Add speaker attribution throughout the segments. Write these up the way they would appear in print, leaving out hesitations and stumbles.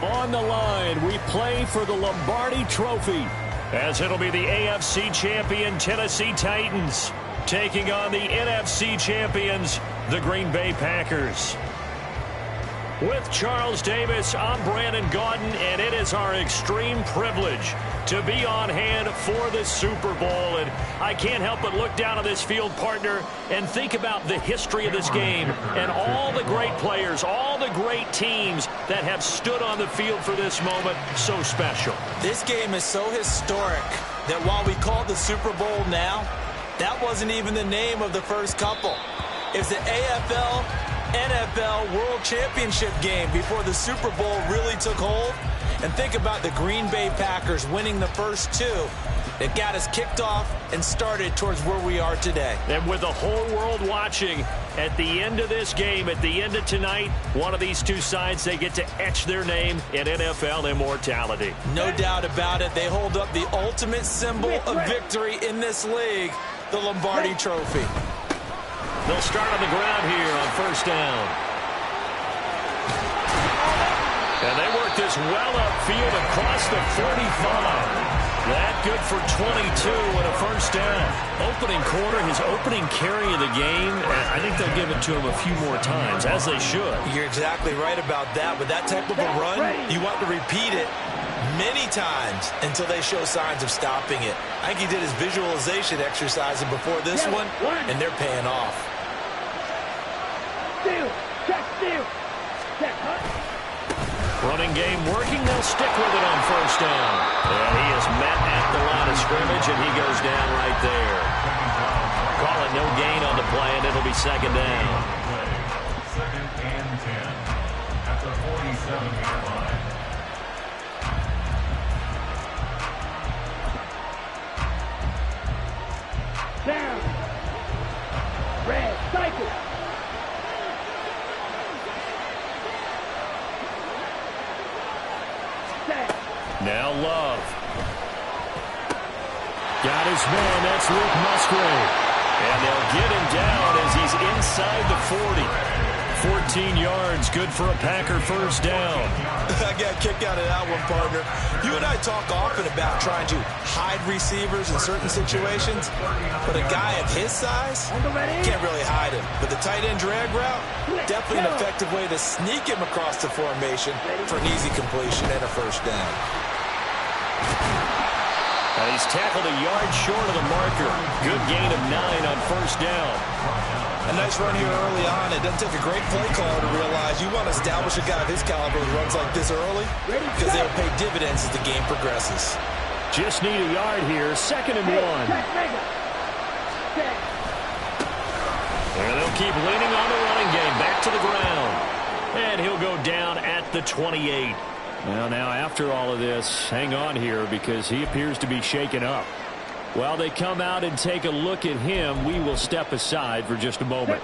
Speaker 1: On the line, we play for the Lombardi Trophy, as it'll be the AFC champion Tennessee Titans taking on the NFC champions, the Green Bay Packers. With Charles Davis, I'm Brandon Gaudin, and it is our extreme privilege to be on hand for the Super Bowl. And I can't help but look down on this field, partner, and think about the history of this game and all the great players, all the great teams that have stood on the field for this moment. So special.
Speaker 2: This game is so historic that while we call it the Super Bowl now, that wasn't even the name of the first couple. It's the AFL NFL World Championship game before the Super Bowl really took hold. And think about the Green Bay Packers winning the first two that got us kicked off and started towards where we are today.
Speaker 1: And with the whole world watching, at the end of this game, at the end of tonight, one of these two sides, they get to etch their name in NFL immortality.
Speaker 2: No doubt about it. They hold up the ultimate symbol of victory in this league, the Lombardi Trophy.
Speaker 1: They'll start on the ground here on first down. And they work this well upfield across the 45. That good for 22 and a first down. Opening quarter, his opening carry of the game, I think they'll give it to him a few more times, as they should.
Speaker 2: You're exactly right about that. With that type of a run, you want to repeat it many times until they show signs of stopping it. I think he did his visualization exercising before this one, and they're paying off.
Speaker 1: Running game working. They'll stick with it on first down. And he is met at the line of scrimmage, and he goes down right there. Call it no gain on the play, and it'll be second down.
Speaker 3: Second and 10 at the 47-yard line.
Speaker 4: Down. Red, cycle.
Speaker 1: Now Love. Got his man. That's Luke Musgrave. And they'll get him down as he's inside the 40. 14 yards. Good for a Packer first down.
Speaker 2: I got a kick out of that one, partner. You and I talk often about trying to hide receivers in certain situations, but a guy of his size can't really hide him. But the tight end drag route, definitely an effective way to sneak him across the formation for an easy completion and a first down.
Speaker 1: He's tackled a yard short of the marker. Good gain of 9 on first down.
Speaker 2: A nice run here early on. It doesn't take a great play caller to realize you want to establish a guy of his caliber who runs like this early because they'll pay dividends as the game progresses.
Speaker 1: Just need a yard here. Second and 1. And they'll keep leaning on the running game. Back to the ground. And he'll go down at the 28. Well, now after all of this, hang on here because he appears to be shaken up. While they come out and take a look at him, we will step aside for just a moment.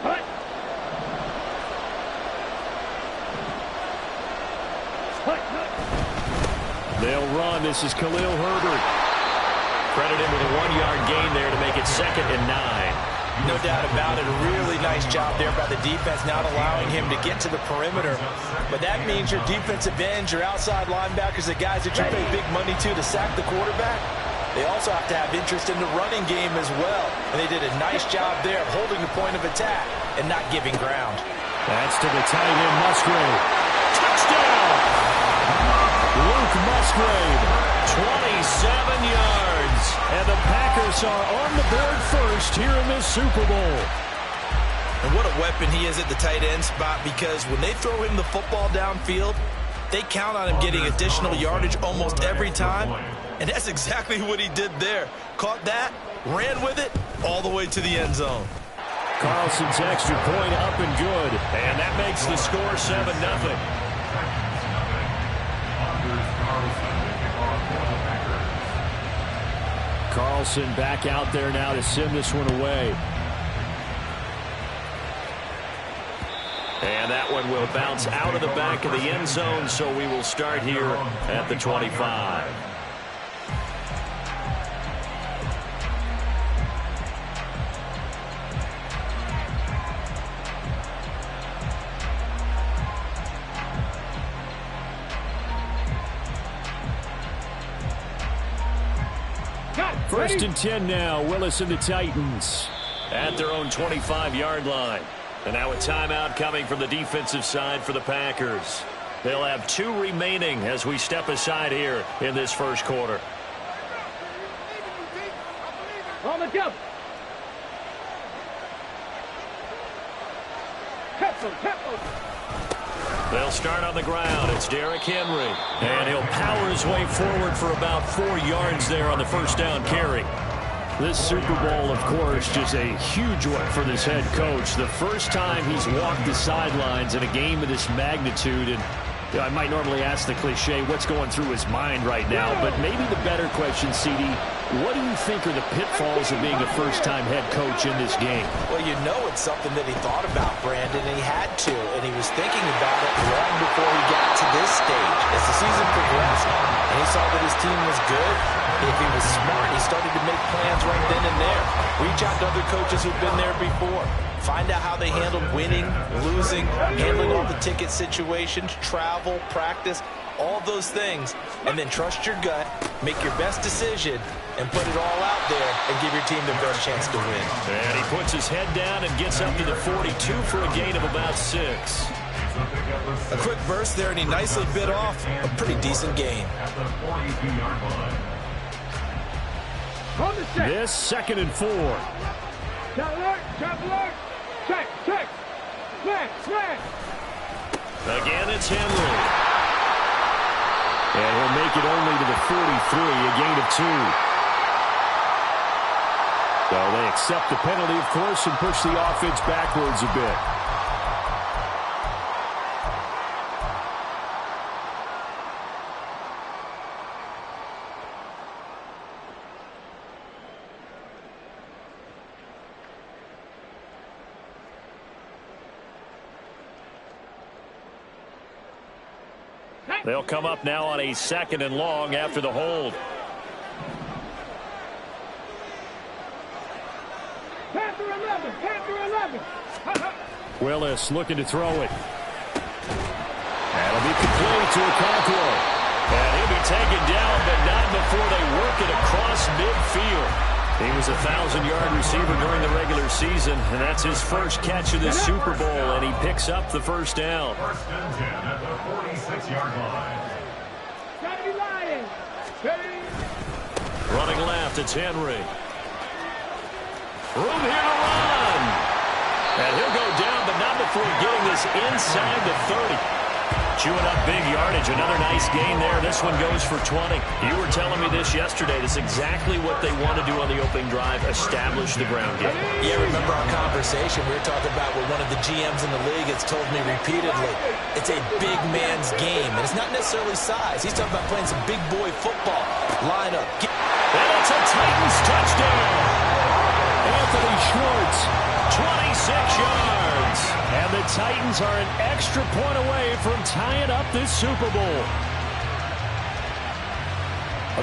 Speaker 1: They'll run. This is Khalil Herbert. Credit him with a 1-yard gain there to make it second and 9.
Speaker 2: No doubt about it. A really nice job there by the defense, not allowing him to get to the perimeter. But that means your defensive ends, your outside linebackers, the guys that you pay big money to sack the quarterback, they also have to have interest in the running game as well. And they did a nice job there of holding the point of attack and not giving ground.
Speaker 1: That's to the tight end, Musgrave. Touchdown! Luke Musgrave, 27 yards. And the Packers are on the board first here in this Super Bowl.
Speaker 2: And what a weapon he is at the tight end spot, because when they throw him the football downfield, they count on him getting additional yardage almost every time. And that's exactly what he did there. Caught that, ran with it, all the way to the end zone.
Speaker 1: Carlson's extra point up and good. And that makes the score 7-0. Carlson back out there now to send this one away. And that one will bounce out of the back of the end zone, so we will start here at the 25. First and 10 now. Willis and the Titans at their own 25-yard line. And now a timeout coming from the defensive side for the Packers. They'll have 2 remaining as we step aside here in this first quarter.
Speaker 4: On the jump. Tempo.
Speaker 1: They'll start on the ground. It's Derrick Henry. And he'll power his way forward for about 4 yards there on the first down carry. This Super Bowl, of course, just a huge one for this head coach. The first time he's walked the sidelines in a game of this magnitude. And you know, I might normally ask the cliche, what's going through his mind right now? But maybe the better question, CD, what do you think are the pitfalls of being a first-time head coach in this game?
Speaker 2: Well, you know it's something that he thought about, Brandon, and he had to. And he was thinking about it long before he got to this stage. As the season progressed and he saw that his team was good, if he was smart, he started to make plans right then and there. Reach out to other coaches who've been there before. Find out how they handled winning, losing, handling all the ticket situations, travel, practice, all those things. And then trust your gut, make your best decision, and put it all out there and give your team the best chance to win.
Speaker 1: And he puts his head down and gets up to the 42 for a gain of about 6.
Speaker 2: A quick burst there, and he nicely bit off a pretty decent gain.
Speaker 1: This 2nd and 4.
Speaker 4: Trap alert. Check. Flag.
Speaker 1: Again, it's Henry. And he'll make it only to the 43, a gain of 2. So they accept the penalty, of course, and push the offense backwards a bit. They'll come up now on a 2nd and long after the hold.
Speaker 4: Panther 11.
Speaker 1: Willis looking to throw it. That'll be complete to Okonkwo. And he'll be taken down, but not before they work it across midfield. He was a 1,000-yard receiver during the regular season, and that's his first catch of the Super Bowl, and he picks up the first down.
Speaker 3: First and 10 at the 46-yard line.
Speaker 1: Running left, it's Henry. Room here to run. And he'll go down, but not before getting this inside the 30. Chewing up big yardage. Another nice gain there. This one goes for 20. You were telling me this yesterday. This is exactly what they want to do on the opening drive, establish the ground game.
Speaker 2: Yeah, remember our conversation? We were talking about what one of the GMs in the league has told me repeatedly. It's a big man's game, and it's not necessarily size. He's talking about playing some big boy football. Line up.
Speaker 1: And it's a Titans touchdown. Anthony Schwartz, 26 yards. And the Titans are an extra point away from tying up this Super Bowl.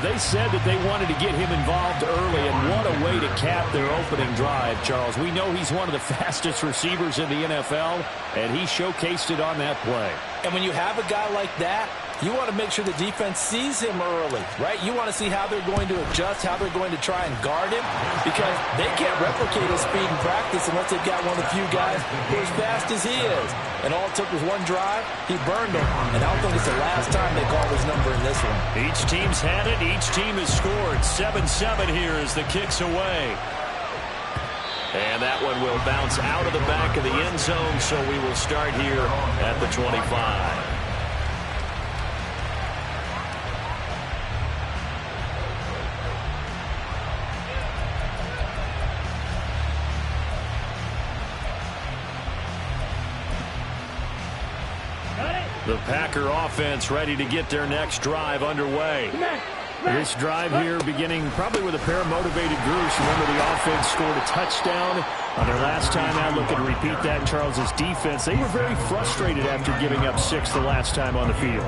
Speaker 1: They said that they wanted to get him involved early, and what a way to cap their opening drive, Charles. We know he's one of the fastest receivers in the NFL, and he showcased it on that play.
Speaker 2: And when you have a guy like that, you want to make sure the defense sees him early, right? You want to see how they're going to adjust, how they're going to try and guard him, because they can't replicate his speed in practice unless they've got one of the few guys who are as fast as he is. And all it took was one drive. He burned them, and I don't think it's the last time they call his number in this one.
Speaker 1: Each team's had it. Each team has scored. 7-7 here as the kick's away. And that one will bounce out of the back of the end zone, so we will start here at the 25. The Packer offense ready to get their next drive underway. This drive here beginning probably with a pair of motivated groups. Remember, the offense scored a touchdown on their last time out. Looking to repeat that in Charles's defense. They were very frustrated after giving up 6 the last time on the field.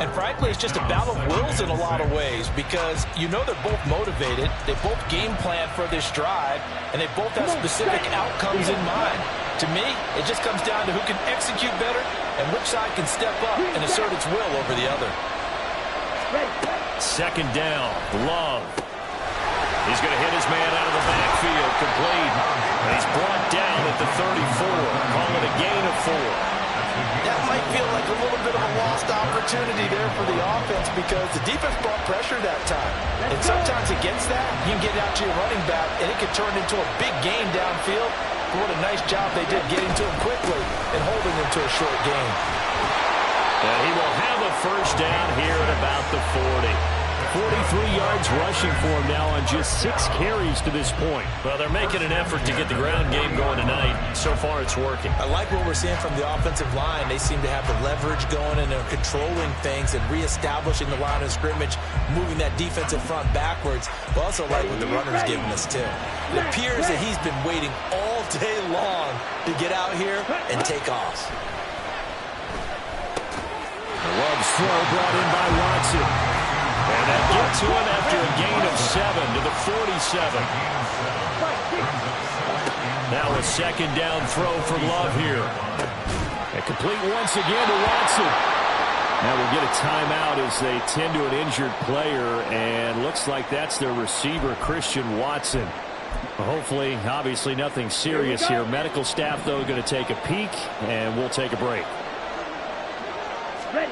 Speaker 2: And frankly, it's just a battle of wills in a lot of ways, because you know they're both motivated. They both game plan for this drive, and they both have specific outcomes in mind. To me, it just comes down to who can execute better and which side can step up and assert its will over the other.
Speaker 1: 2nd down. Love. He's going to hit his man out of the backfield, complete. And he's brought down at the 34. Call it a gain of 4.
Speaker 2: That might feel like a little bit of a lost opportunity there for the offense because the defense brought pressure that time. And sometimes against that, you can get out to your running back, and it can turn into a big gain downfield. But what a nice job they did getting to him quickly and holding him to a short gain.
Speaker 1: And he will have a first down here at about the 40. 43 yards rushing for him now on just 6 carries to this point. Well, they're making an effort to get the ground game going tonight. So far, it's working.
Speaker 2: I like what we're seeing from the offensive line. They seem to have the leverage going, and they're controlling things and reestablishing the line of scrimmage, moving that defensive front backwards. I also like what the runner's giving us, too. It appears that he's been waiting all day long to get out here and take off.
Speaker 1: Love's throw brought in by Watson. And that gets to him after a gain of 7 to the 47. Now a second down throw for Love here. And complete once again to Watson. Now we'll get a timeout as they tend to an injured player, and looks like that's their receiver, Christian Watson. Hopefully, obviously nothing serious here. Medical staff, though, going to take a peek, and we'll take a break.
Speaker 4: Ready.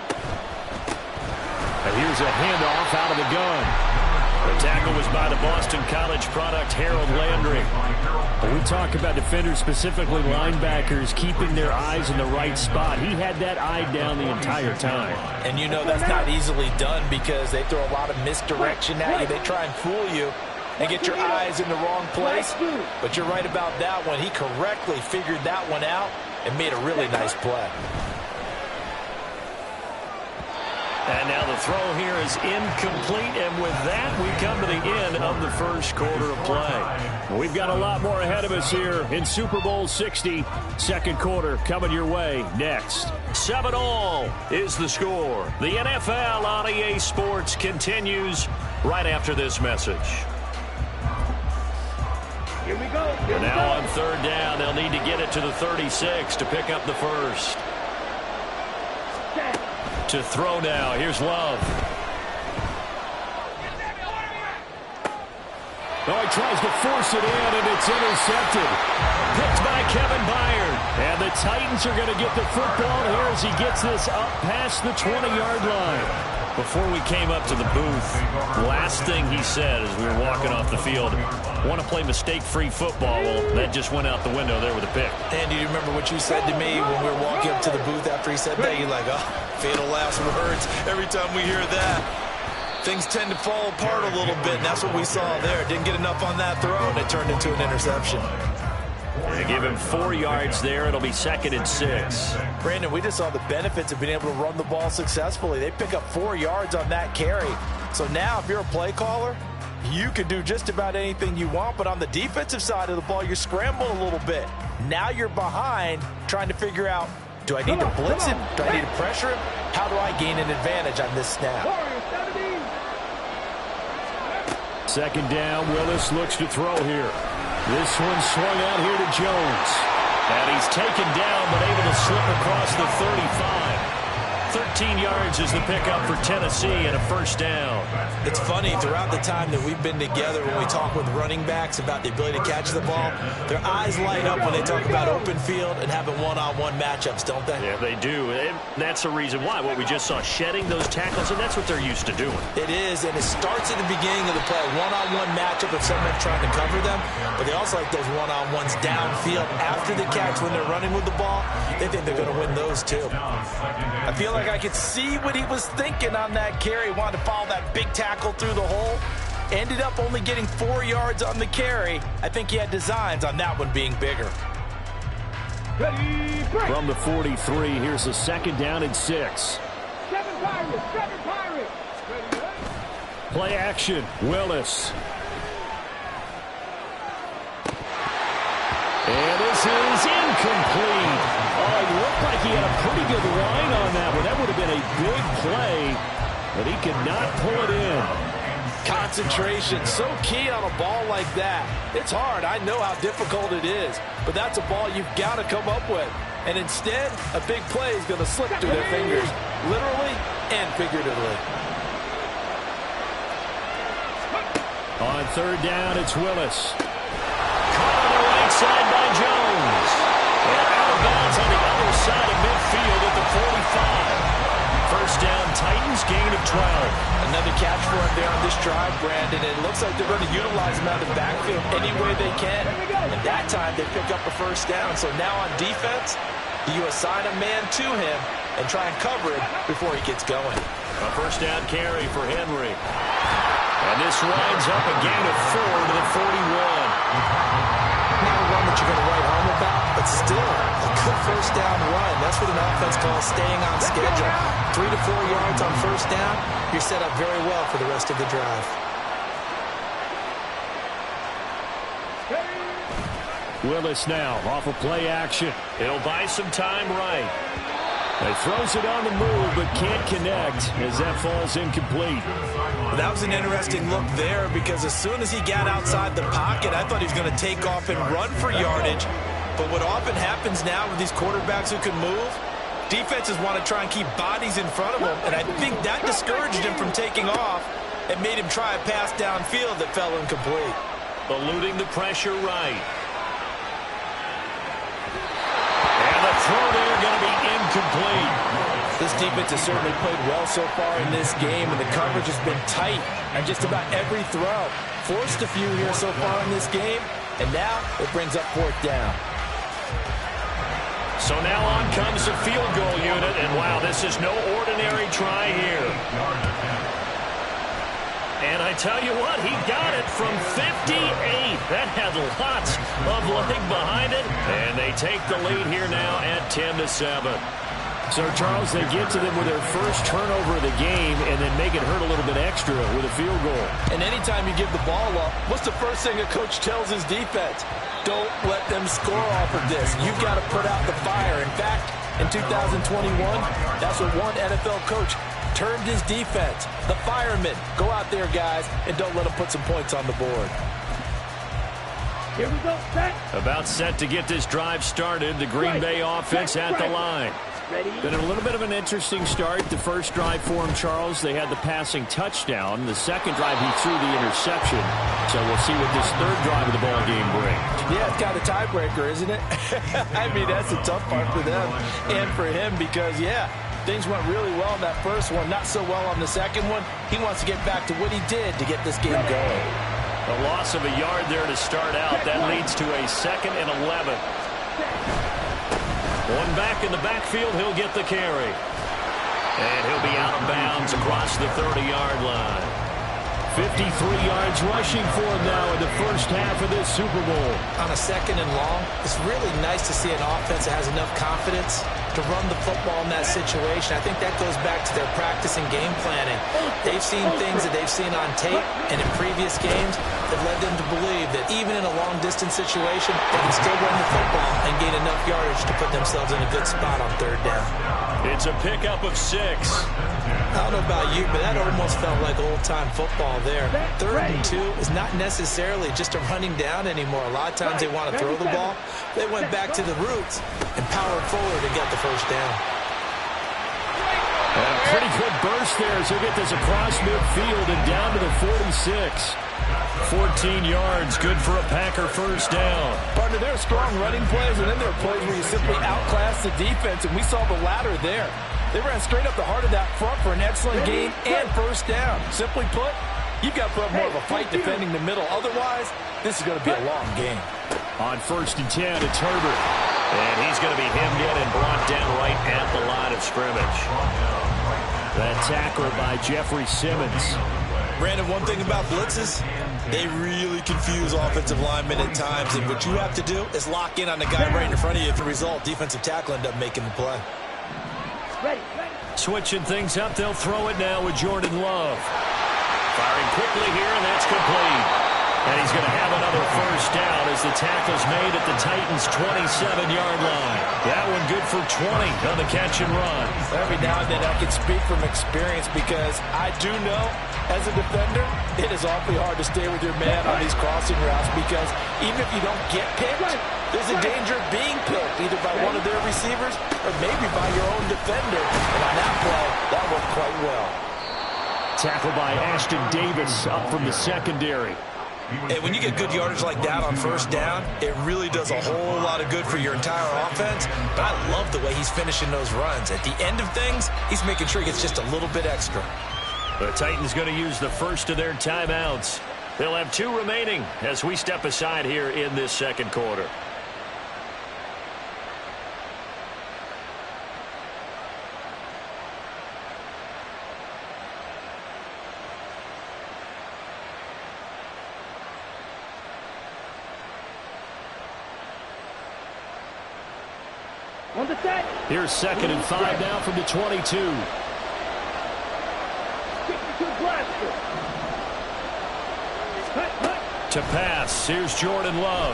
Speaker 1: And here's a handoff out of the gun. The tackle was by the Boston College product, Harold Landry. When we talk about defenders, specifically linebackers, keeping their eyes in the right spot, he had that eye down the entire time.
Speaker 2: And you know that's not easily done because they throw a lot of misdirection at you. They try and fool you and get your eyes in the wrong place. But you're right about that one. He correctly figured that one out and made a really nice play.
Speaker 1: And now the throw here is incomplete, and with that, we come to the end of the first quarter of play. We've got a lot more ahead of us here in Super Bowl 60. Second quarter coming your way next. 7-all is the score. The NFL on EA Sports continues right after this message.
Speaker 4: Here we go.
Speaker 1: And now on third down, they'll need to get it to the 36 to pick up the first. To throw now. Here's Love. Oh, he tries to force it in, and it's intercepted. Picked by Kevin Byard. And the Titans are going to get the football here as he gets this up past the 20-yard line. Before we came up to the booth, last thing he said as we were walking off the field, want to play mistake-free football. Well, that just went out the window there with a pick.
Speaker 2: Andy, do you remember what you said to me when we were walking up to the booth after he said that? You're like, oh, fatal last words. Every time we hear that, things tend to fall apart a little bit, and that's what we saw there. Didn't get enough on that throw, and it turned into an interception.
Speaker 1: They give him 4 yards there. It'll be 2nd and 6.
Speaker 2: Brandon, we just saw the benefits of being able to run the ball successfully. They pick up 4 yards on that carry. So now if you're a play caller, you can do just about anything you want, but on the defensive side of the ball, you're scrambling a little bit. Now you're behind trying to figure out, do I need to blitz him? Do I need to pressure him? How do I gain an advantage on this snap?
Speaker 1: Second down, Willis looks to throw here. This one swung out here to Jones. And he's taken down, but able to slip across the 35. 13 yards is the pickup for Tennessee and a first down.
Speaker 2: It's funny, throughout the time that we've been together, when we talk with running backs about the ability to catch the ball, their eyes light up when they talk about open field and having one-on-one matchups, don't they?
Speaker 1: Yeah, they do. And that's the reason why. What we just saw, shedding those tackles, and that's what they're used to doing.
Speaker 2: It is, and it starts at the beginning of the play. One-on-one matchup if someone's trying to cover them, but they also like those one-on-ones downfield after the catch when they're running with the ball. They think they're going to win those, too. I feel like I could see what he was thinking on that carry. Wanted to follow that big tackle through the hole. Ended up only getting 4 yards on the carry. I think he had designs on that one being bigger.
Speaker 1: From the 43, here's a second down and 6.
Speaker 4: 7 Pirates.
Speaker 1: Play action, Willis. And this is incomplete. Oh, it looked like he had a pretty good line on that one. That would have been a big play, but he could not pull it in.
Speaker 2: Concentration, so key on a ball like that. It's hard. I know how difficult it is, but that's a ball you've got to come up with. And instead, a big play is going to slip through their fingers, literally and figuratively.
Speaker 1: On third down, it's Willis. Caught on the right side by Jones. And out of bounds on the other side of midfield at the 45. First down, Titans, gain of 12.
Speaker 2: Another catch for him there on this drive, Brandon. It looks like they're going to utilize him out of the backfield any way they can. And that time, they pick up a first down. So now on defense, you assign a man to him and try and cover it before he gets going.
Speaker 1: A first down carry for Henry. And this winds up a gain of 4 to the 41.
Speaker 2: Not a run that you're going to write home about, but still a good first down run. That's what an offense calls staying on schedule. 3 to 4 yards on first down, you're set up very well for the rest of the drive.
Speaker 1: Willis now off of play action. He'll buy some time right. He throws it on the move, but can't connect as that falls incomplete.
Speaker 2: That was an interesting look there because as soon as he got outside the pocket, I thought he was going to take off and run for yardage. But what often happens now with these quarterbacks who can move, defenses want to try and keep bodies in front of them, and I think that discouraged him from taking off and made him try a pass downfield that fell incomplete.
Speaker 1: Eluding the pressure right. And the throw there going to be incomplete.
Speaker 2: This defense has certainly played well so far in this game, and the coverage has been tight on just about every throw. Forced a few here so far in this game, and now it brings up fourth down.
Speaker 1: So now on comes the field goal unit, and wow, this is no ordinary try here. And I tell you what, he got it from 58. That had lots of leg behind it, and they take the lead here now at 10-7. So, Charles, they get to them with their first turnover of the game and then make it hurt a little bit extra with a field goal.
Speaker 2: And anytime you give the ball up, what's the first thing a coach tells his defense? Don't let them score off of this. You've got to put out the fire. In fact, in 2021, that's what one NFL coach termed his defense. The firemen. Go out there, guys, and don't let them put some points on the board.
Speaker 4: Here we go, set.
Speaker 1: About set to get this drive started. The Green Bay offense at the line. Been a little bit of an interesting start. The first drive for him, Charles, they had the passing touchdown. The second drive, he threw the interception. So we'll see what this third drive of the ball game brings.
Speaker 2: Yeah, it's kind of a tiebreaker, isn't it? I mean, that's a tough part for them and for him because, yeah, things went really well in that first one, not so well on the second one. He wants to get back to what he did to get this game going.
Speaker 1: A loss of a yard there to start out. That leads to a 2nd and 11. One back in the backfield, he'll get the carry. And he'll be out of bounds across the 30-yard line. 53 yards rushing for him now in the first half of this Super Bowl.
Speaker 2: On a 2nd and long, it's really nice to see an offense that has enough confidence to run the football in that situation. I think that goes back to their practice and game planning. They've seen things that they've seen on tape and in previous games that led them to believe that even in a long-distance situation, they can still run the football and gain enough yardage to put themselves in a good spot on third down.
Speaker 1: It's a pickup of 6.
Speaker 2: I don't know about you, but that almost felt like old-time football there. 3rd and 2 is not necessarily just a running down anymore. A lot of times they want to throw the ball. They went back to the roots and powered forward and got the first down.
Speaker 1: And a pretty good burst there as he'll get this across midfield and down to the 46. 14 yards, good for a Packer first down.
Speaker 2: Partner, there are strong running plays, and then there are plays where you simply outclass the defense, and we saw the latter there. They ran straight up the heart of that front for an excellent gain and first down. Simply put, you've got to put more of a fight defending the middle. Otherwise, this is going to be a long game.
Speaker 1: On 1st and 10, it's Herbert. And he's going to be hemmed in and brought down right at the line of scrimmage. That tackle by Jeffrey Simmons.
Speaker 2: Brandon, one thing about blitzes, they really confuse offensive linemen at times. And what you have to do is lock in on the guy right in front of you. As a result, defensive tackle end up making the play.
Speaker 1: Switching things up, they'll throw it now with Jordan Love. Firing quickly here, and that's complete. And he's going to have another first down as the tackle's made at the Titans' 27-yard line. That one good for 20 on the catch and run.
Speaker 2: Every now and then I can speak from experience because I do know as a defender it is awfully hard to stay with your man on these crossing routes because even if you don't get picked, there's a danger of being picked either by one of their receivers or maybe by your own defender. And on that play, that worked quite well.
Speaker 1: Tackle by Ashton Davis up from the secondary.
Speaker 2: And when you get good yardage like that on first down, it really does a whole lot of good for your entire offense. But I love the way he's finishing those runs. At the end of things, he's making sure he gets just a little bit extra.
Speaker 1: The Titans going to use the first of their timeouts. They'll have 2 remaining as we step aside here in this second quarter.
Speaker 4: On the set.
Speaker 1: Here's 2nd and 5 now from the 22.
Speaker 4: Kick to blaster.
Speaker 1: To pass, here's Jordan Love.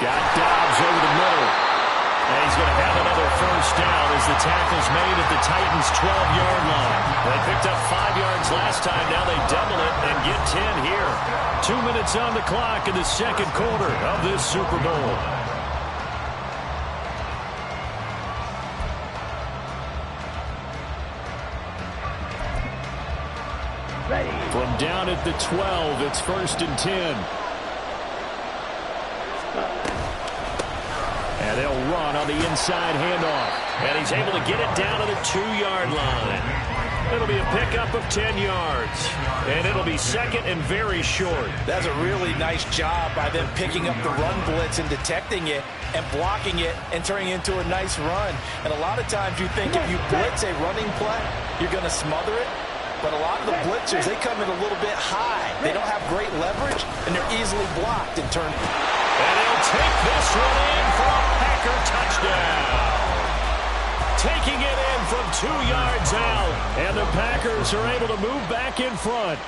Speaker 1: Got Dobbs over the middle. And he's going to have another first down as the tackle's made at the Titans' 12-yard line. They picked up 5 yards last time. Now they double it and get 10 here. 2 minutes on the clock in the second quarter of this Super Bowl. From down at the 12, it's 1st and 10. And they'll run on the inside handoff. And he's able to get it down to the 2-yard line. It'll be a pickup of 10 yards. And it'll be 2nd and very short.
Speaker 2: That's a really nice job by them picking up the run blitz and detecting it and blocking it and turning it into a nice run. And a lot of times you think if you blitz a running play, you're going to smother it. But a lot of the blitzers, they come in a little bit high. They don't have great leverage, and they're easily blocked and turned.
Speaker 1: And he'll take this one in for a Packer touchdown. Taking it in from 2 yards out. And the Packers are able to move back in front.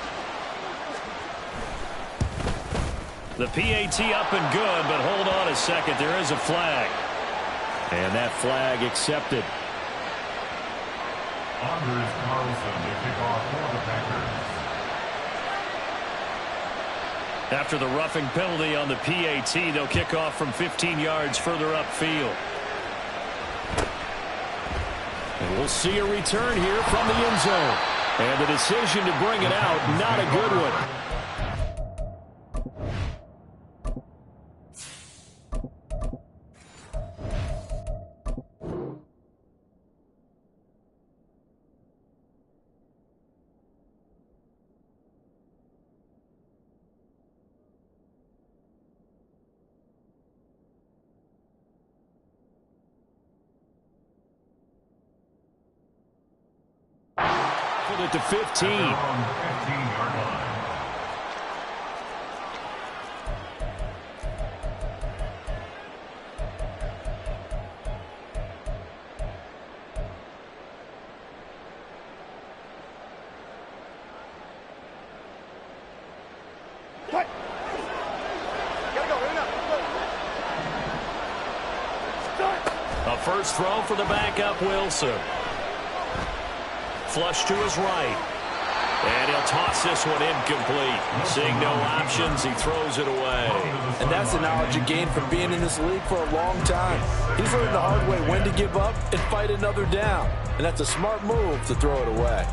Speaker 1: The PAT up and good, but hold on a second. There is a flag. And that flag accepted.
Speaker 3: Anders Carlson to kick off for the Packers.
Speaker 1: After the roughing penalty on the PAT, they'll kick off from 15 yards further upfield. And we'll see a return here from the end zone. And the decision to bring it out, not a good one. At the 15.
Speaker 3: 15-yard line.
Speaker 1: A first throw for the backup Wilson. Flush to his right. And he'll toss this one incomplete. Seeing no options, he throws it away.
Speaker 2: And that's the knowledge you gain from being in this league for a long time. He's learned the hard way when to give up and fight another down. And that's a smart move to throw it away.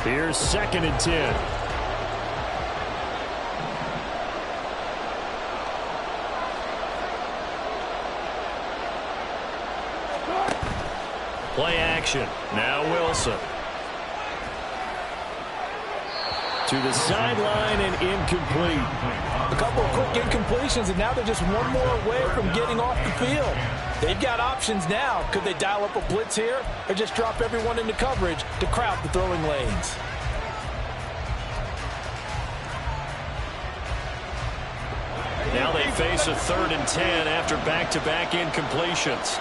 Speaker 1: Here's 2nd and 10. Play action. Now Wilson. To the sideline and incomplete.
Speaker 2: A couple of quick incompletions, and now they're just one more away from getting off the field. They've got options now. Could they dial up a blitz here or just drop everyone into coverage to crowd the throwing lanes?
Speaker 1: Now they face a 3rd and 10 after back-to-back incompletions.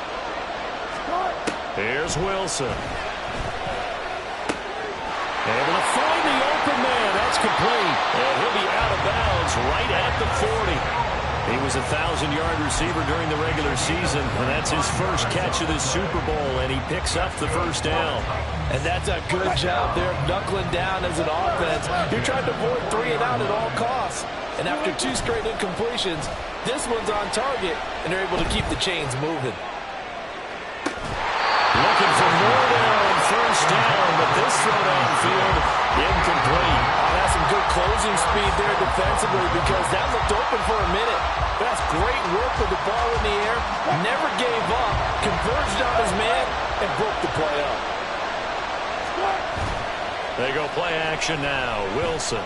Speaker 1: Here's Wilson. Able to find the open man. That's complete. And he'll be out of bounds right at the 40. He was a 1,000-yard receiver during the regular season, and that's his first catch of this Super Bowl, and he picks up the first down.
Speaker 2: And that's a good job there, knuckling down as an offense. You're trying to avoid 3 and out at all costs. And after 2 straight incompletions, this one's on target, and they're able to keep the chains moving.
Speaker 1: Looking for more there on first down, but this throw downfield incomplete.
Speaker 2: That's some good closing speed there defensively because that looked open for a minute. That's great work with the ball in the air. Never gave up, converged on his man, and broke the play up.
Speaker 1: They go play action now. Wilson.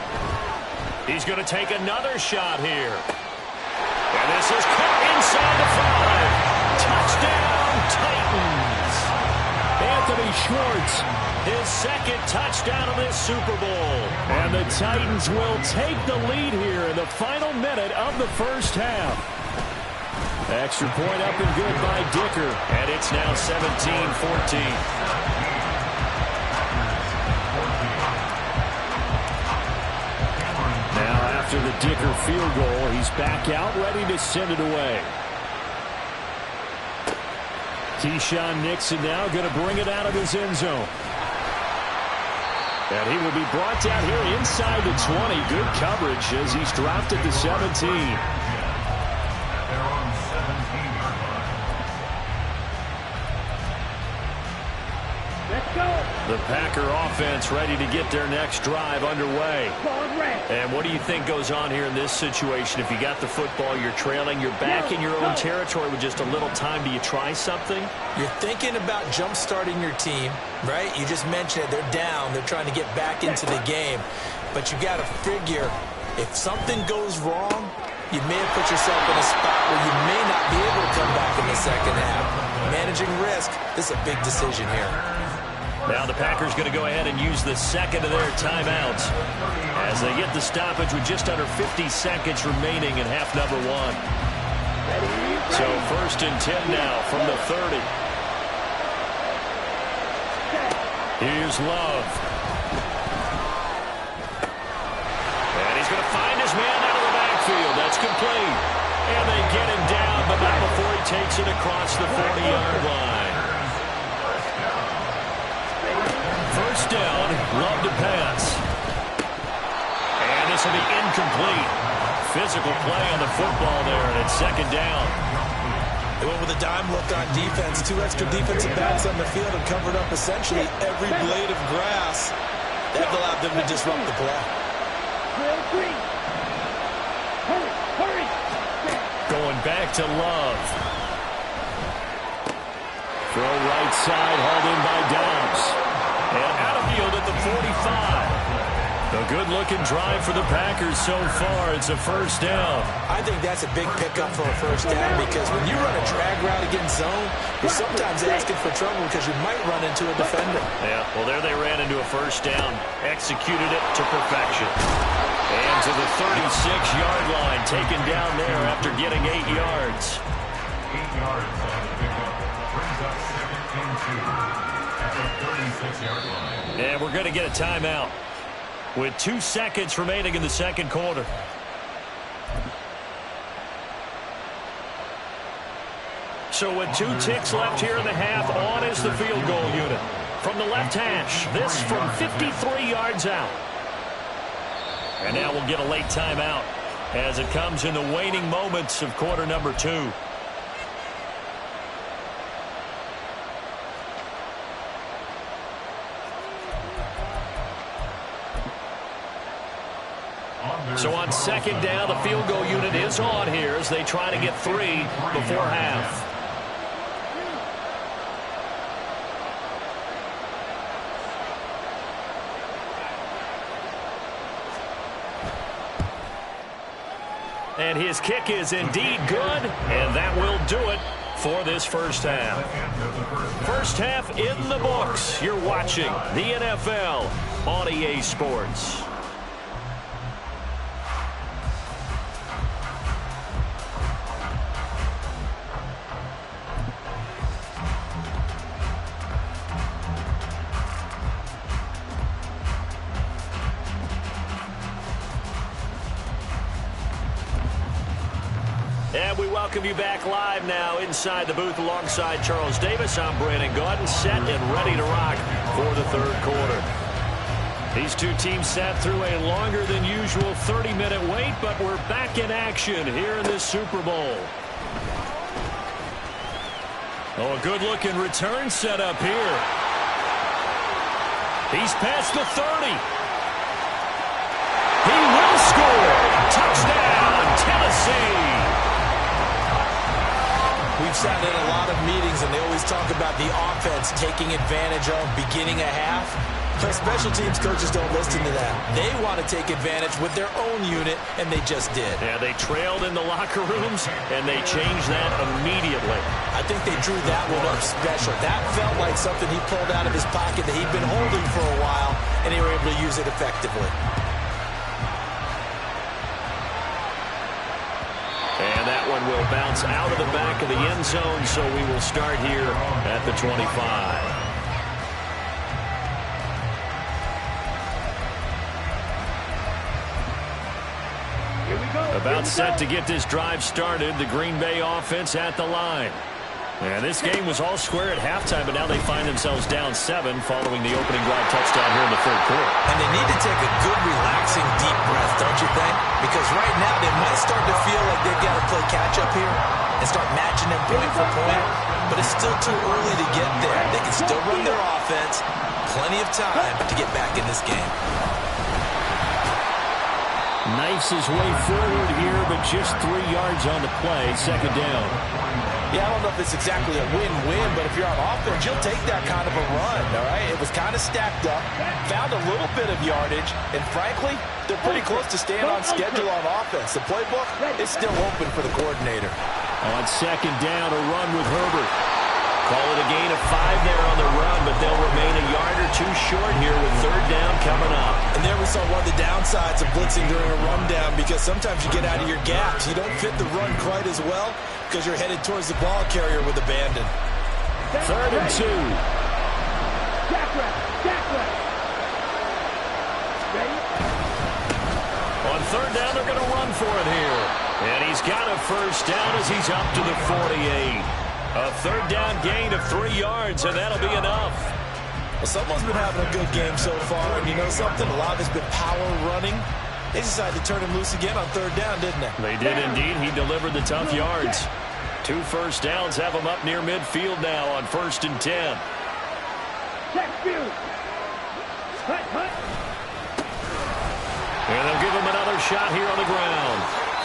Speaker 1: He's going to take another shot here. And this is caught inside the 5. Touchdown, Titans. Anthony Schwartz, his second touchdown of this Super Bowl. And the Titans will take the lead here in the final minute of the first half. Extra point up and good by Dicker. And it's now 17-14. After the Dicker field goal, he's back out, ready to send it away. Keyshawn Nixon now going to bring it out of his end zone. And he will be brought down here inside the 20. Good coverage as he's dropped at the 17.
Speaker 3: They're on 17-yard line.
Speaker 4: Let's go.
Speaker 1: The Packer offense ready to get their next drive underway. And what do you think goes on here in this situation? If you got the football, you're trailing, you're back in your own territory with just a little time. Do you try something?
Speaker 2: You're thinking about jump-starting your team, right? You just mentioned it. They're down. They're trying to get back into the game. But you got to figure, if something goes wrong, you may have put yourself in a spot where you may not be able to come back in the second half. Managing risk, this is a big decision here.
Speaker 1: Now the Packers going to go ahead and use the second of their timeouts as they get the stoppage with just under 50 seconds remaining in half number 1. So 1st and 10 now from the 30. Here's Love. And he's going to find his man out of the backfield. That's complete. And they get him down, but not before he takes it across the 40-yard line. First down, Love to pass. And this will be incomplete. Physical play on the football there, and it's second down.
Speaker 2: They went with a dime look on defense. 2 extra defensive backs on the field and covered up essentially every blade of grass. That allowed them to disrupt the play.
Speaker 4: Hurry.
Speaker 1: Going back to Love. Throw right side, hauled in by Downs. And out of field at the 45. A good-looking drive for the Packers so far. It's a first down.
Speaker 2: I think that's a big pickup for a first down because when you run a drag route against zone, you're sometimes asking for trouble because you might run into a defender.
Speaker 1: Yeah, well, there they ran into a first down. Executed it to perfection. And to the 36-yard line, taken down there after getting 8 yards.
Speaker 3: 8 yards on the pickup. Brings up 2nd and 2 at the 36-yard line.
Speaker 1: And we're going to get a timeout with 2 seconds remaining in the second quarter. So with 2 ticks left here in the half, on is the field goal unit. From the left hash, this from 53 yards out. And now we'll get a late timeout as it comes in the waning moments of quarter number 2. So on second down, the field goal unit is on here as they try to get 3 before half. And his kick is indeed good, and that will do it for this first half. First half in the books. You're watching the NFL on EA Sports. And we welcome you back live now inside the booth alongside Charles Davis. I'm Brandon Gaudin, set and ready to rock for the third quarter. These two teams sat through a longer than usual 30-minute wait, but we're back in action here in this Super Bowl. Oh, a good-looking return set up here. He's past the 30.
Speaker 2: sat in a lot of meetings, and they always talk about the offense taking advantage of beginning a half. But special teams coaches don't listen to that. They want to take advantage with their own unit, and they just did.
Speaker 1: Yeah, they trailed in the locker rooms, and they changed that immediately.
Speaker 2: I think they drew that one up special. That felt like something he pulled out of his pocket that he'd been holding for a while, and they were able to use it effectively.
Speaker 1: And that one will bounce out of the back of the end zone, so we will start here at the 25. About set to get this drive started, the Green Bay offense at the line. And this game was all square at halftime, but now they find themselves down 7 following the opening drive touchdown here in the third quarter.
Speaker 2: And they need to take a good, relaxing, deep breath, don't you think? Because right now they might start to feel like they've got to play catch-up here and start matching them point for point. But it's still too early to get there. They can still run their offense. Plenty of time to get back in this game.
Speaker 1: Knifes his way forward here, but just 3 yards on the play. Second down.
Speaker 2: Yeah, I don't know if it's exactly a win-win, but if you're on offense, you'll take that kind of a run, all right? It was kind of stacked up, found a little bit of yardage, and frankly, they're pretty close to staying on schedule on offense. The playbook is still open for the coordinator.
Speaker 1: On second down, a run with Herbert. Call it a gain of 5 there on the run, but they'll remain a yard or 2 short here with third down coming up.
Speaker 2: And there we saw one of the downsides of blitzing during a rundown, because sometimes you get out of your gaps. You don't fit the run quite as well because you're headed towards the ball carrier with abandon.
Speaker 1: Third and 2. On third down, they're going to run for it here. And he's got a first down as he's up to the 48. A third down gain of 3 yards, and that'll be enough.
Speaker 2: Well, someone's been having a good game so far, and you know something? A lot of it's been power running. They decided to turn him loose again on third down, didn't they?
Speaker 1: They did indeed. He delivered the tough yards. 2 first downs have him up near midfield now on 1st and 10. And they'll give him another shot here on the ground.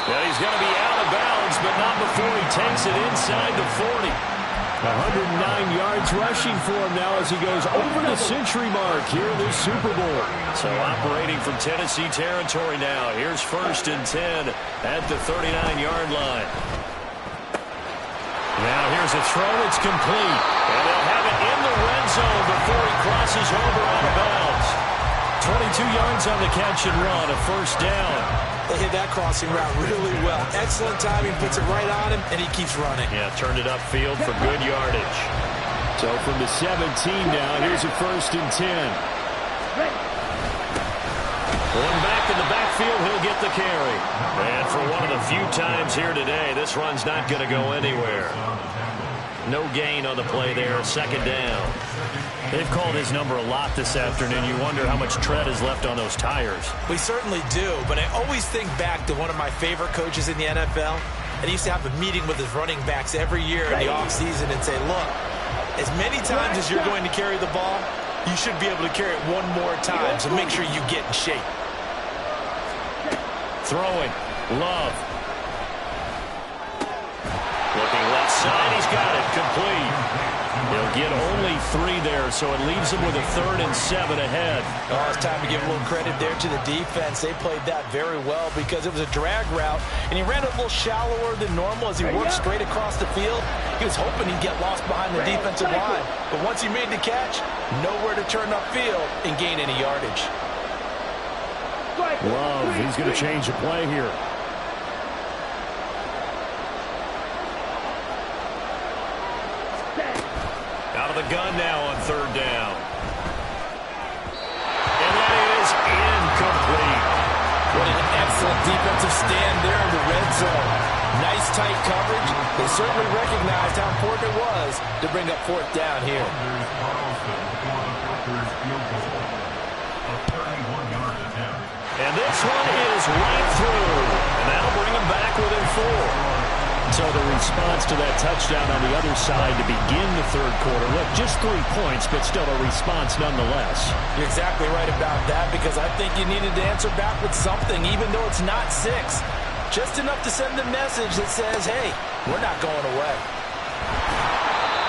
Speaker 1: Yeah, he's going to be out of bounds, but not before he takes it inside the 40. 109 yards rushing for him now as he goes over the century mark here in this Super Bowl. So operating from Tennessee territory now. Here's 1st and 10 at the 39-yard line. Now here's a throw. It's complete. And they'll have it in the red zone before he crosses over out of bounds. 22 yards on the catch and run, a first down.
Speaker 2: They hit that crossing route really well. Excellent timing, puts it right on him, and he keeps running.
Speaker 1: Yeah, turned it upfield for good yardage. So from the 17 now, here's a 1st and 10. Going back in the backfield, he'll get the carry. And for one of the few times here today, this run's not going to go anywhere. No gain on the play there, second down. They've called his number a lot this afternoon. You wonder how much tread is left on those tires.
Speaker 2: We certainly do, but I always think back to one of my favorite coaches in the NFL. And he used to have a meeting with his running backs every year in the offseason and say, look, as many times as you're going to carry the ball, you should be able to carry it one more time, so make sure you get in shape.
Speaker 1: Throwing, Love. Looking left side, he's got it, complete. He'll get only 3 there, so it leaves him with a 3rd and 7 ahead.
Speaker 2: Oh, it's time to give a little credit there to the defense. They played that very well because it was a drag route, and he ran a little shallower than normal as he worked straight across the field. He was hoping he'd get lost behind the defensive line, but once he made the catch, nowhere to turn upfield and gain any yardage.
Speaker 1: Love, he's going to change the play here. Out of the gun now on 3rd down. And that is incomplete.
Speaker 2: What an excellent defensive stand there in the red zone. Nice tight coverage. They certainly recognized how important it was to bring up 4th down here.
Speaker 1: And this one is right through. And that'll bring him back within 4. So the response to that touchdown on the other side to begin the third quarter. Look, just 3 points, but still a response nonetheless.
Speaker 2: You're exactly right about that, because I think you needed to answer back with something, even though it's not 6. Just enough to send the message that says, hey, we're not going away.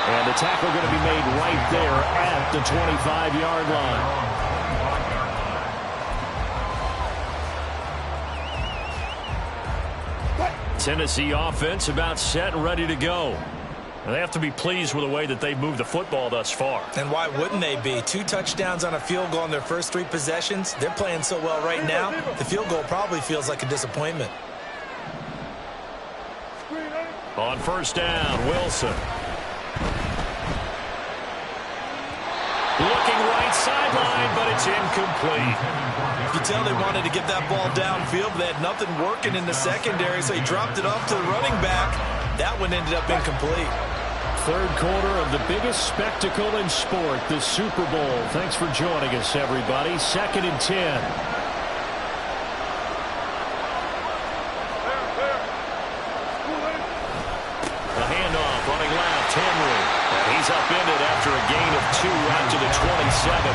Speaker 1: And the tackle going to be made right there at the 25-yard line. Tennessee offense about set and ready to go. And they have to be pleased with the way that they've moved the football thus far.
Speaker 2: And why wouldn't they be? 2 touchdowns on a field goal in their first 3 possessions. They're playing so well right now, the field goal probably feels like a disappointment.
Speaker 1: On first down, Wilson. Looking right sideline, but it's incomplete.
Speaker 2: You can tell they wanted to get that ball downfield, but they had nothing working in the secondary, so he dropped it off to the running back. That one ended up incomplete.
Speaker 1: Third quarter of the biggest spectacle in sport, the Super Bowl. Thanks for joining us, everybody. 2nd and 10. The handoff, running left, Henry. And he's upended after a gain of 2 out to the 27.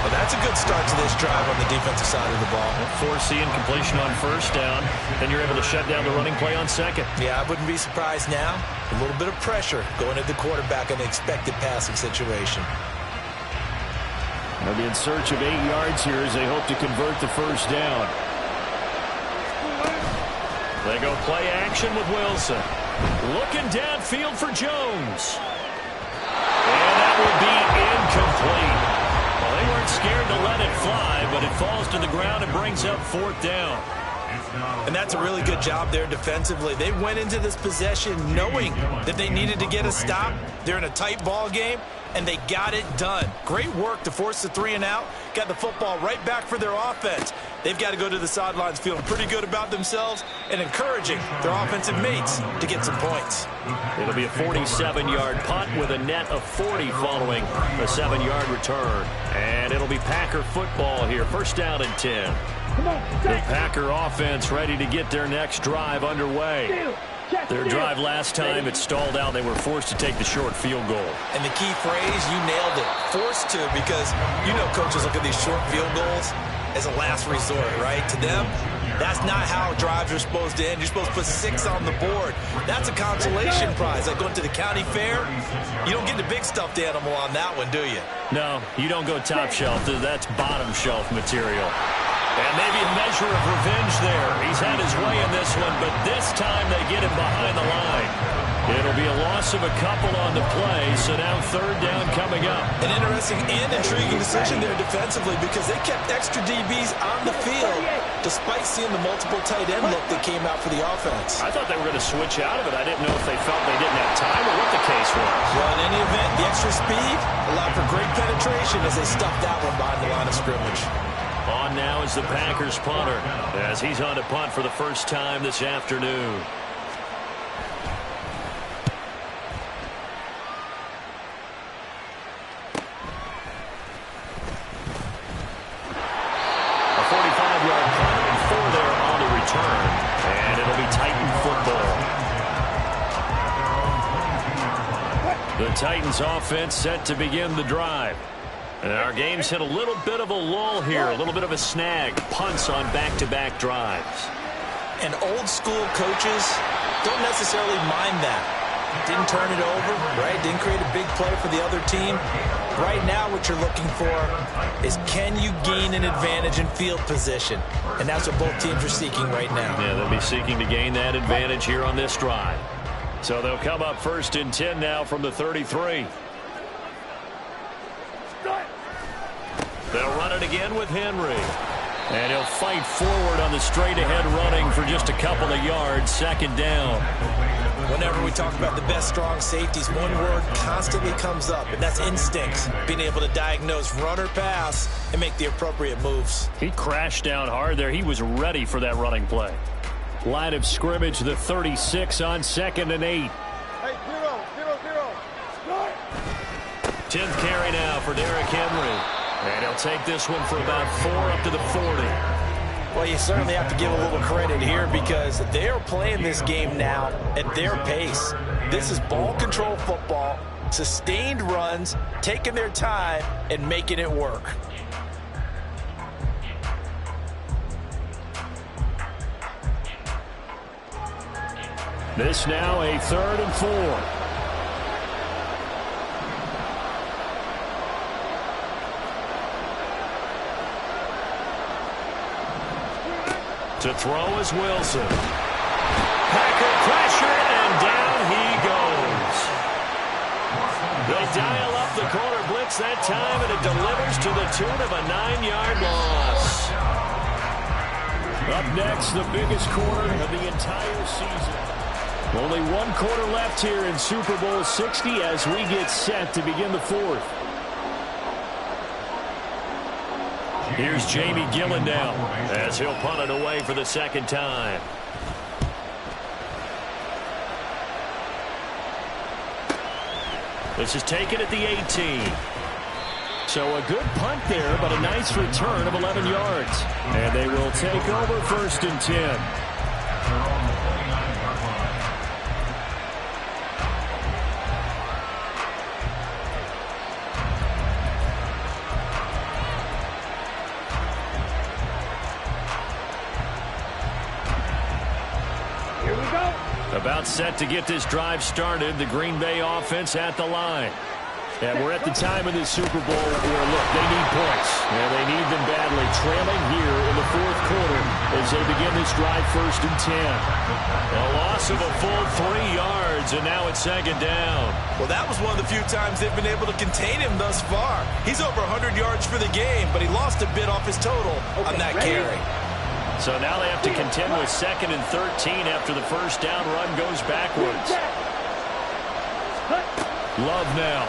Speaker 2: Well, that's a good start to this drive on the defensive side of the ball.
Speaker 1: Force the incompletion on first down, then you're able to shut down the running play on second.
Speaker 2: Yeah, I wouldn't be surprised now. A little bit of pressure going at the quarterback in the expected passing situation.
Speaker 1: They'll be in search of 8 yards here as they hope to convert the first down. They go play action with Wilson. Looking downfield for Jones. And that will be incomplete. Well, they weren't scared to let it fly, but it falls to the ground and brings up 4th down.
Speaker 2: And that's a really good job there defensively. They went into this possession knowing that they needed to get a stop. They're in a tight ball game, and they got it done. Great work to force the 3 and out. Got the football right back for their offense. They've got to go to the sidelines feeling pretty good about themselves and encouraging their offensive mates to get some points.
Speaker 1: It'll be a 47-yard punt with a net of 40 following a 7-yard return. And it'll be Packer football here. First down and 10. The Packer offense ready to get their next drive underway. Their drive last time, it stalled out. They were forced to take the short field goal.
Speaker 2: And the key phrase, you nailed it, forced to, because you know coaches look at these short field goals as a last resort, right? To them, that's not how drives are supposed to end. You're supposed to put 6 on the board. That's a consolation prize. Like going to the county fair, you don't get the big stuffed animal on that one, do you?
Speaker 1: No, you don't go top shelf. That's bottom shelf material. And maybe a measure of revenge there. He's had his way in this one, but this time they get him behind the line. It'll be a loss of a couple on the play, so now 3rd down coming up.
Speaker 2: An interesting and intriguing decision there defensively because they kept extra DBs on the field despite seeing the multiple tight end look that came out for the offense.
Speaker 1: I thought they were going to switch out of it. I didn't know if they felt they didn't have time or what the case was.
Speaker 2: Well, in any event, the extra speed allowed for great penetration as they stuffed that one behind the line of scrimmage.
Speaker 1: On now is the Packers punter as he's on to punt for the first time this afternoon. A 45-yard punt and 4 there on the return. And it'll be Titan football. The Titans offense set to begin the drive. And our game's hit a little bit of a lull here, a little bit of a snag. Punts on back-to-back drives.
Speaker 2: And old school coaches don't necessarily mind that. Didn't turn it over, right? Didn't create a big play for the other team. Right now what you're looking for is can you gain an advantage in field position? And that's what both teams are seeking right now.
Speaker 1: Yeah, they'll be seeking to gain that advantage here on this drive. So they'll come up 1st and 10 now from the 33. They'll run it again with Henry. And he'll fight forward on the straight-ahead running for just a couple of yards. 2nd down.
Speaker 2: Whenever we talk about the best strong safeties, one word constantly comes up, and that's instinct. Being able to diagnose run or pass and make the appropriate moves.
Speaker 1: He crashed down hard there. He was ready for that running play. Line of scrimmage, the 36 on 2nd and 8. 10th carry now for Derrick Henry. And he'll take this one for about 4 up to the 40.
Speaker 2: Well, you certainly have to give a little credit here because they're playing this game now at their pace. This is ball control football, sustained runs, taking their time, and making it work.
Speaker 1: This now a 3rd and 4. To throw is Wilson. Packer pressure, and down he goes. They dial up the corner blitz that time, and it delivers to the tune of a 9-yard loss. Up next, the biggest quarter of the entire season. Only one quarter left here in Super Bowl 60 as we get set to begin the fourth. Here's Jamie Gillen now as he'll punt it away for the second time. This is taken at the 18. So a good punt there, but a nice return of 11 yards. And they will take over 1st and 10. About set to get this drive started. The Green Bay offense at the line. And we're at the time of this Super Bowl where, look, they need points. And they need them badly. Trailing here in the fourth quarter as they begin this drive 1st and 10. A loss of a full 3 yards, and now it's second down.
Speaker 2: Well, that was one of the few times they've been able to contain him thus far. He's over 100 yards for the game, but he lost a bit off his total on that carry.
Speaker 1: So now they have to contend with 2nd and 13 after the first down run goes backwards. Love now.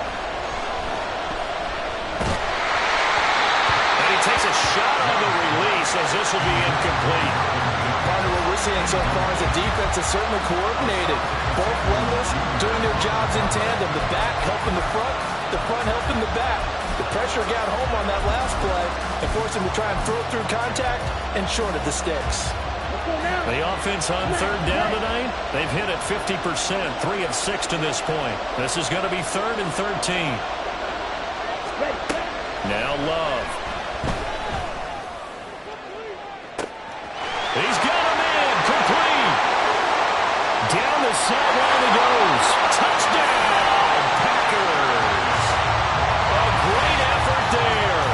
Speaker 1: And he takes a shot on the release as this will be incomplete.
Speaker 2: Part of what we're seeing so far is the defense is certainly coordinated. Both levels doing their jobs in tandem. The back helping the front helping the back. The pressure got home on that last play and forced him to try and throw through contact and short of the sticks.
Speaker 1: The offense on 3rd down tonight, they've hit it 50%, 3 of 6 to this point. This is going to be 3rd and 13. Now Love. He's got him in, complete. Down the sideline he goes. Touchdown, Packers. A great effort there.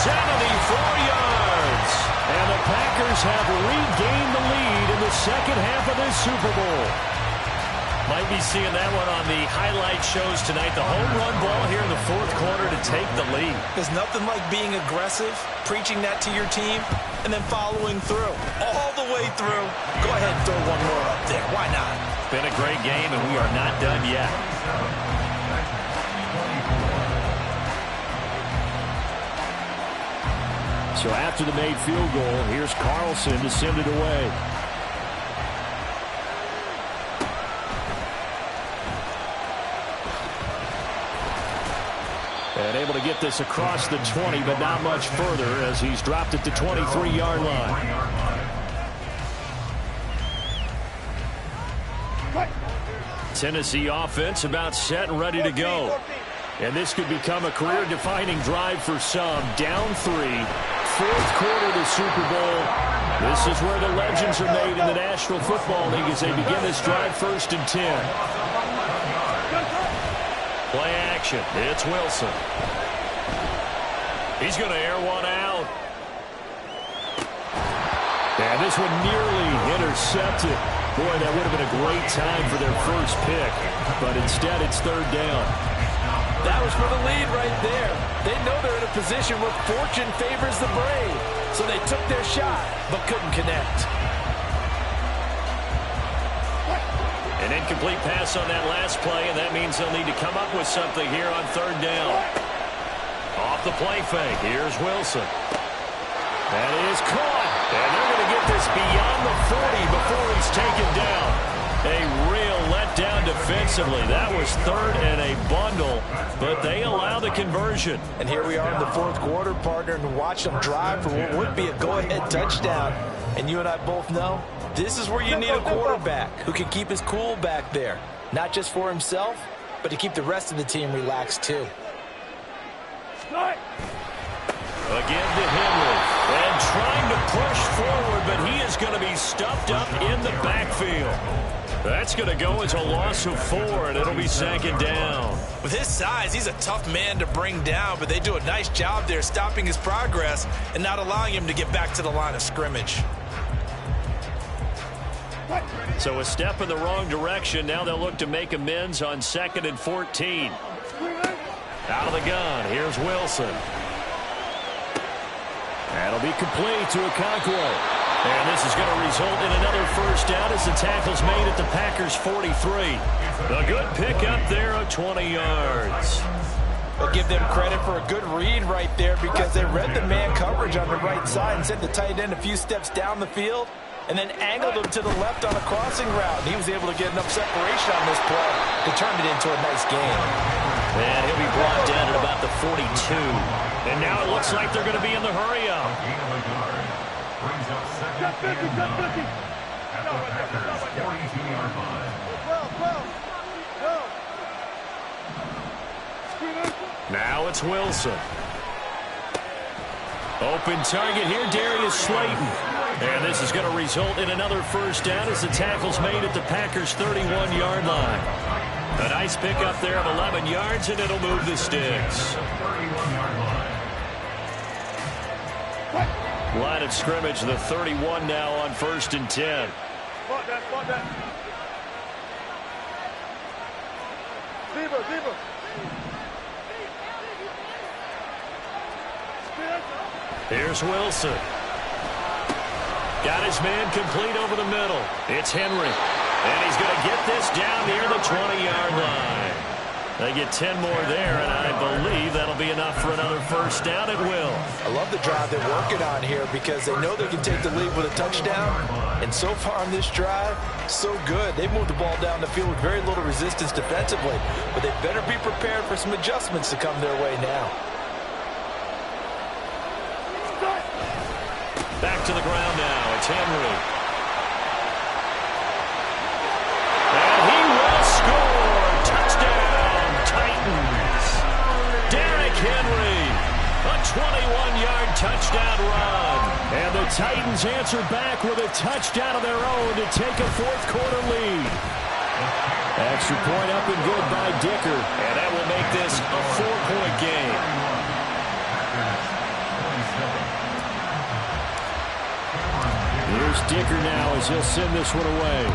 Speaker 1: 74 yards. And the Packers have regained the lead in the second half of this Super Bowl. Might be seeing that one on the highlight shows tonight. The home run ball here in the fourth quarter to take the lead.
Speaker 2: There's nothing like being aggressive, preaching that to your team, and then following through. All the way through. Go ahead and throw one more up there. Why not?
Speaker 1: Been a great game, and we are not done yet. So after the made field goal, here's Carlson to send it away. And able to get this across the 20, but not much further as he's dropped it to 23-yard line. Tennessee offense about set and ready to go. And this could become a career-defining drive for some. Down 3. Fourth quarter of the Super Bowl. This is where the legends are made in the National Football League as they begin this drive 1st and 10. Play action. It's Wilson. He's going to air one out. And this one nearly intercepted. Boy, that would have been a great time for their first pick. But instead, it's 3rd down.
Speaker 2: That was for the lead right there. They know they're in a position where fortune favors the brave. So they took their shot, but couldn't connect.
Speaker 1: An incomplete pass on that last play, and that means they'll need to come up with something here on 3rd down. Off the play fake, here's Wilson. That is caught, and they're going to get this beyond the 40 before he's taken down. A real letdown defensively. That was 3rd and a bundle, but they allow the conversion.
Speaker 2: And here we are in the fourth quarter, partner, and watch them drive for what would be a go-ahead touchdown. And you and I both know this is where you need a quarterback who can keep his cool back there. Not just for himself, but to keep the rest of the team relaxed too.
Speaker 1: Again to Henry. And trying to push forward, but he is going to be stuffed up in the backfield. That's going to go as a loss of 4, and it'll be 2nd down.
Speaker 2: With his size, he's a tough man to bring down, but they do a nice job there stopping his progress and not allowing him to get back to the line of scrimmage.
Speaker 1: So a step in the wrong direction. Now they'll look to make amends on 2nd and 14. Out of the gun, here's Wilson. That'll be complete to Okonkwo. And this is going to result in another first down as the tackle's made at the Packers' 43. A good pickup there of 20 yards.
Speaker 2: I'll give them credit for a good read right there because they read the man coverage on the right side and sent the tight end a few steps down the field and then angled him to the left on a crossing route. And he was able to get enough separation on this play to turn it into a nice game.
Speaker 1: And he'll be brought down at about the 42. And now it looks like they're going to be in the hurry-up.
Speaker 3: Brings up 2nd and 9 at the Packers' 42-yard line.
Speaker 1: Now it's Wilson. Open target here, Darius Slayton. And this is going to result in another first down as the tackle's made at the Packers' 31-yard line. A nice pickup there of 11 yards, and it'll move the sticks. Line of scrimmage, the 31 now on 1st and 10.
Speaker 4: Spot that. Zebra.
Speaker 1: Here's Wilson. Got his man complete over the middle. It's Henry. And he's going to get this down near the 20-yard line. They get 10 more there, and I believe that'll be enough for another first down. It will.
Speaker 2: I love the drive they're working on here because they know they can take the lead with a touchdown. And so far on this drive, so good. They've moved the ball down the field with very little resistance defensively. But they better be prepared for some adjustments to come their way now.
Speaker 1: Back to the ground now. It's Henry. And he will score. Touchdown, Titans. Derrick Henry. A 21-yard touchdown run. And the Titans answer back with a touchdown of their own to take a fourth-quarter lead. Extra point up and good by Dicker. And that will make this a 4-point game. Here's Dicker now as he'll send this one away.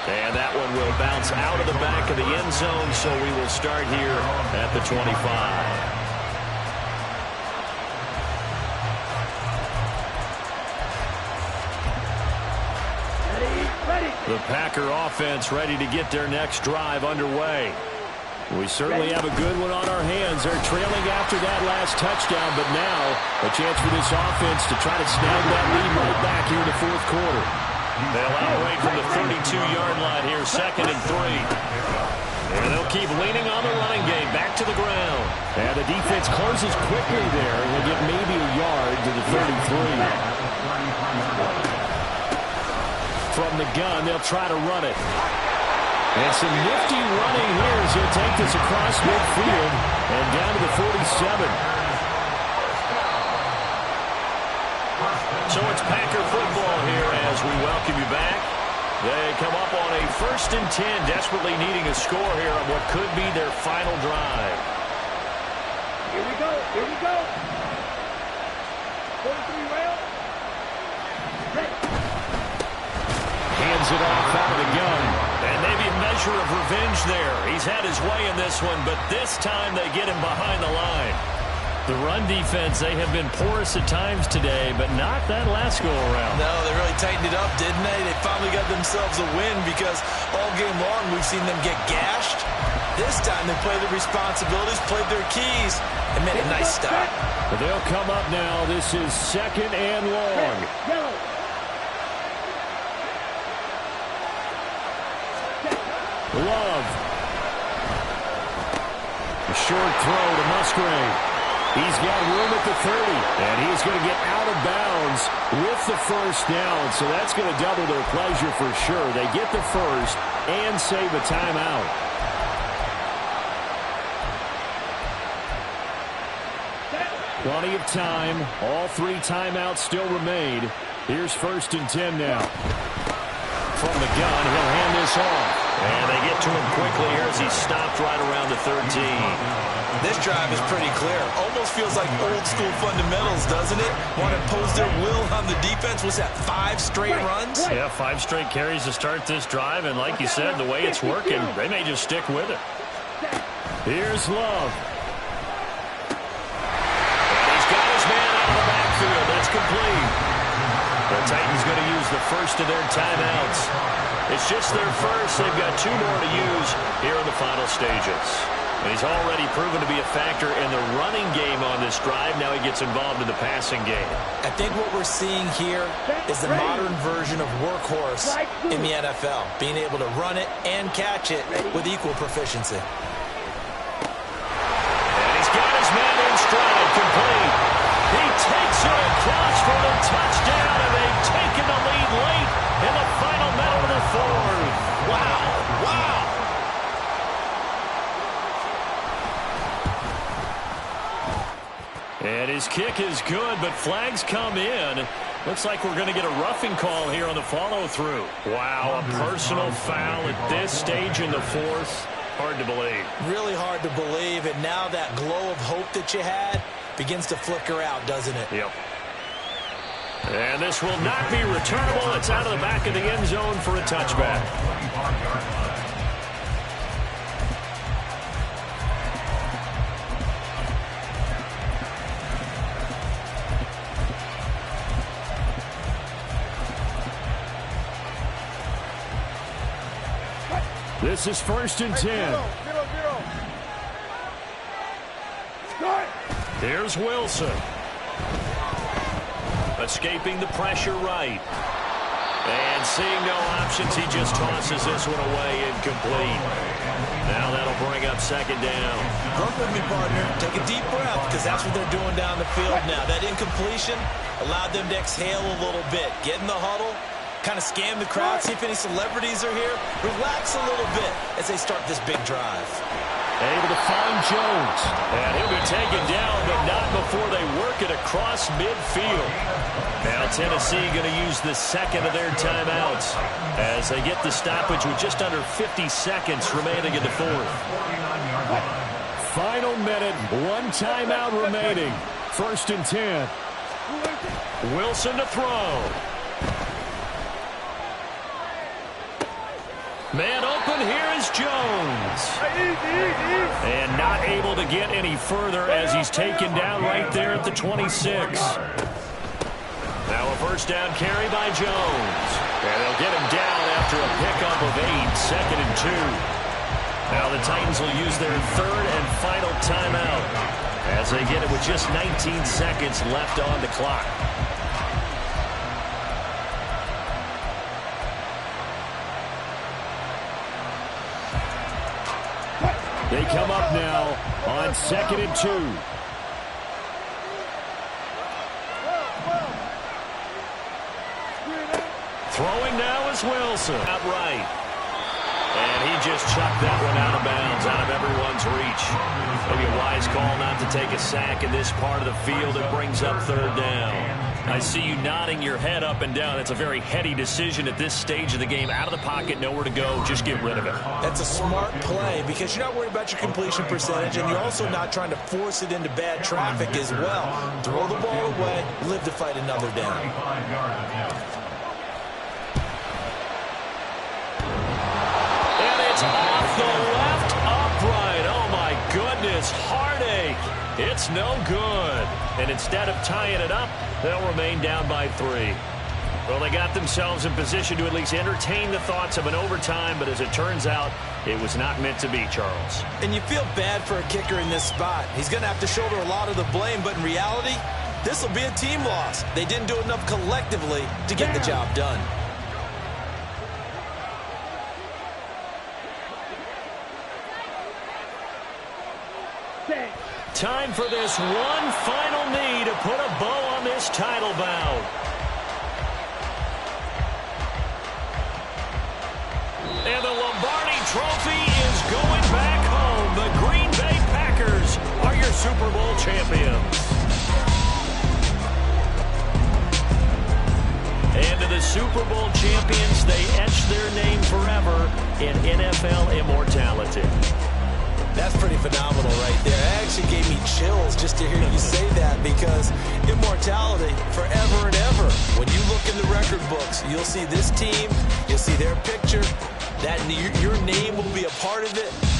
Speaker 1: And that one will bounce out of the back of the end zone, so we will start here at the 25. The Packer offense ready to get their next drive underway. We certainly have a good one on our hands. They're trailing after that last touchdown, but now a chance for this offense to try to snag that lead right back here in the fourth quarter. They'll outrate from the 32-yard line here, 2nd and 3. And they'll keep leaning on the running game, back to the ground. And the defense closes quickly there, and they'll get maybe a yard to the 33. From the gun, they'll try to run it. And some nifty running here as he'll take this across midfield and down to the 47. So it's Packer football here as we welcome you back. They come up on a 1st and 10, desperately needing a score here on what could be their final drive.
Speaker 4: Here we go. 43 rail.
Speaker 1: Hands it off out of the gun. And maybe a measure of revenge there. He's had his way in this one, but this time they get him behind the line. The run defense, they have been porous at times today, but not that last go-around.
Speaker 2: No, they really tightened it up, didn't they? They finally got themselves a win because all game long we've seen them get gashed. This time they played their responsibilities, played their keys, and made a nice stop.
Speaker 1: But they'll come up now. This is 2nd and long. Love. A short throw to Musgrave. He's got room at the 30, and he's going to get out of bounds with the first down, so that's going to double their pleasure for sure. They get the first and save a timeout. Plenty of time. All 3 timeouts still remain. Here's 1st and 10 now. From the gun, he'll hand this off. And they get to him quickly here as he stopped right around the 13.
Speaker 2: This drive is pretty clear. Almost feels like old school fundamentals, doesn't it? Want to impose their will on the defense. What's that, 5 straight runs?
Speaker 1: Yeah, 5 straight carries to start this drive, and like you said, the way it's working, they may just stick with it. Here's Love. And he's got his man out of the backfield. That's complete. The Titans going to use the first of their timeouts. It's just their first. They've got 2 more to use here in the final stages. And he's already proven to be a factor in the running game on this drive. Now he gets involved in the passing game.
Speaker 2: I think what we're seeing here is the modern version of workhorse in the NFL, being able to run it and catch it with equal proficiency.
Speaker 1: And he's got his man in stride, complete. He takes it across for the touchdown, and they've taken the lead late in the final minute of the 4th.
Speaker 2: Wow, wow.
Speaker 1: And his kick is good, but flags come in. Looks like we're going to get a roughing call here on the follow-through. Wow, a personal foul at this stage in the 4th. Hard to believe.
Speaker 2: Really hard to believe, and now that glow of hope that you had begins to flicker out, doesn't it?
Speaker 1: Yep. And this will not be returnable. It's out of the back of the end zone for a touchback. This is 1st and 10. Here's Wilson. Escaping the pressure right. And seeing no options, he just tosses this one away, incomplete. Now that'll bring up 2nd down.
Speaker 2: Work with me, partner. Take a deep breath, because that's what they're doing down the field now. That incompletion allowed them to exhale a little bit. Get in the huddle, kind of scan the crowd, see if any celebrities are here. Relax a little bit as they start this big drive.
Speaker 1: Able to find Jones. And he'll be taken down, but not before they work it across midfield. Now Tennessee going to use the 2nd of their timeouts as they get the stoppage with just under 50 seconds remaining in the 4th. Final minute, 1 timeout remaining. 1st and 10. Wilson to throw. Man open, here is Jones. And not able to get any further as he's taken down right there at the 26. Now a 1st down carry by Jones. And they'll get him down after a pickup of 8, 2nd and 2. Now the Titans will use their 3rd and final timeout as they get it with just 19 seconds left on the clock. They come up now on 2nd and 2. Throwing now is Wilson. Outright. And he just chucked that one out of bounds, out of everyone's reach. Maybe a wise call not to take a sack in this part of the field. It brings up 3rd down. I see you nodding your head up and down. It's a very heady decision at this stage of the game. Out of the pocket, nowhere to go. Just get rid of it.
Speaker 2: That's a smart play because you're not worried about your completion percentage, and you're also not trying to force it into bad traffic as well. Throw the ball away, live to fight another down.
Speaker 1: And it's off the left upright. Oh, my goodness. Heartache. It's no good. And instead of tying it up, they'll remain down by 3. Well, they got themselves in position to at least entertain the thoughts of an overtime, but as it turns out, it was not meant to be, Charles.
Speaker 2: And you feel bad for a kicker in this spot. He's going to have to shoulder a lot of the blame, but in reality, this will be a team loss. They didn't do enough collectively to get the job done.
Speaker 1: Time for this one final knee to put a bow on this title bout. And the Lombardi Trophy is going back home. The Green Bay Packers are your Super Bowl champions. And to the Super Bowl champions, they etch their name forever in NFL immortality.
Speaker 2: That's pretty phenomenal right there. actually gave me chills just to hear you say that, because immortality forever and ever. When you look in the record books, you'll see this team, you'll see their picture, that your name will be a part of it.